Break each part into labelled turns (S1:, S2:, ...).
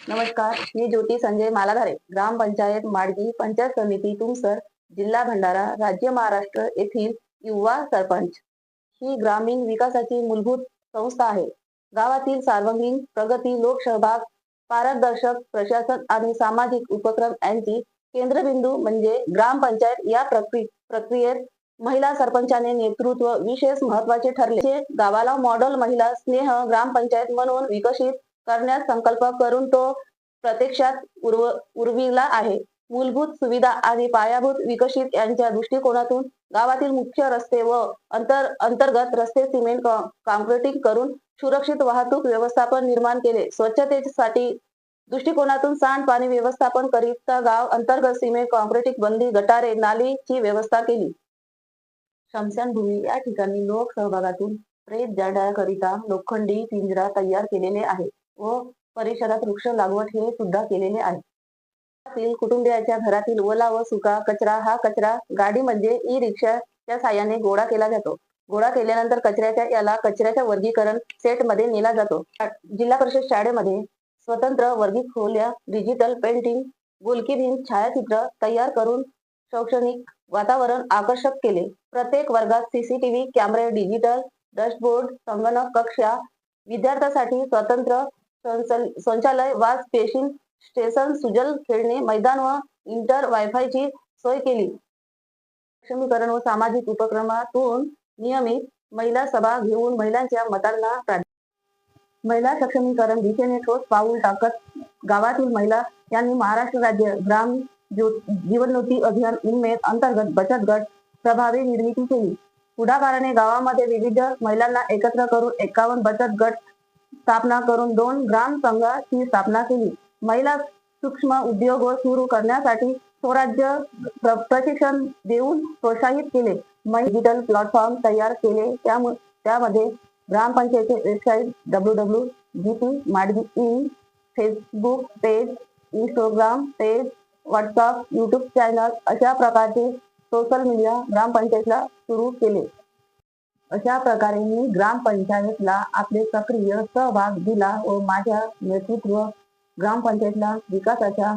S1: नमस्कार, मी ज्योती संजय मालाधारे, ग्रामपंचायत माडगी, पंचायत समिती तुमसर, जिल्हा भंडारा, राज्य महाराष्ट्र येथील युवा सरपंच. ही ग्रामीण विकासाची मूलभूत संस्था आहे. गावातील सर्वांगीण प्रगती, लोकसहभाग, पारदर्शक प्रशासन आणि सामाजिक उपक्रम यांची केंद्रबिंदू म्हणजे ग्रामपंचायत. या प्रक्रियेत महिला सरपंचाने नेतृत्व विशेष महत्वाचे ठरले. गावाला मॉडेल महिला स्नेह ग्रामपंचायत म्हणून विकसित करण्यास संकल्प करून तो प्रत्यक्षात उर्विला आहे. मूलभूत सुविधा आणि पायाभूत विकसित यांच्या दृष्टिकोनातून गावातील मुख्य रस्ते व अंतर्गत रस्ते सिमेंट काँक्रिटिंग करून सुरक्षित वाहतूक व्यवस्थापन निर्माण केले. स्वच्छतेसाठी दृष्टिकोनातून सांडपाणी व्यवस्थापन करिता गाव अंतर्गत सिमेंट काँक्रिटिंग बंदी, गटारे, नालीची व्यवस्था केली. स्मशानभूमी या ठिकाणी लोक सहभागातून प्रेत जाळण्याकरिता लोखंडी पिंजरा तयार केलेले आहे व परिसरात वृक्ष लागवड हे सुद्धा केलेले आहे. कुटुंबियाच्या घरातील ओला व सुका कचरा हा कचरा गाडीमध्ये ई रिक्षाच्या साहाय्याने गोळा केला जातो. गोळा केल्यानंतर कचऱ्याच्या वर्गीकरण सेट मध्ये नेला जातो. जिल्हा परिषद शाळेमध्ये स्वतंत्र वर्गी खोल्या, डिजिटल पेंटिंग, बोलकी भिंत, छायाचित्र तयार करून शैक्षणिक वातावरण आकर्षक केले. प्रत्येक वर्गात सीसीटीव्ही कॅमेरे, डिजिटल डॅशबोर्ड, संगणक कक्षा, विद्यार्थ्यांसाठी स्वतंत्र शौचालय, वॉश बेसिन, स्टेशन, सुजल खेळणे मैदान व इंटर वायफायची सोय केली. सक्षमीकरण व सामाजिक उपक्रमातून नियमित महिला सभा घेऊन महिलांच्या मतांना महिला सक्षमीकरण दिशेने ठोस पाऊल टाकत गावातील महिला यांनी महाराष्ट्र राज्य ग्राम जीवनज्योती अभियान उन्मेद अंतर्गत बचत गट प्रभावी निर्मिती केली. पुढाकाराने गावामध्ये विविध महिलांना एकत्र करून 51 बचत गट स्थापना करून 2 ग्राम संघाची स्थापना केली. महिला सूक्ष्म उद्योग सुरू करण्यासाठी स्वराज्य प्रशिक्षण देऊन प्रोत्साहित केले. डिजिटल प्लॅटफॉर्म तयार केले. त्यामध्ये ग्रामपंचायतीचे website www.gp-madgi, Facebook page, Instagram page, WhatsApp, YouTube channel अशा प्रकारचे सोशल मीडिया ग्रामपंचायतला सुरू केले. अशा प्रकारे मी ग्रामपंचायतला आपले सक्रिय सहभाग दिला व माझ्या नेतृत्व ग्रामपंचायतला विकासाचा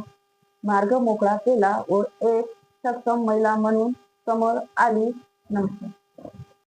S1: मार्ग मोकळा केला व एक सक्षम महिला म्हणून समोर आली. नमस्कार.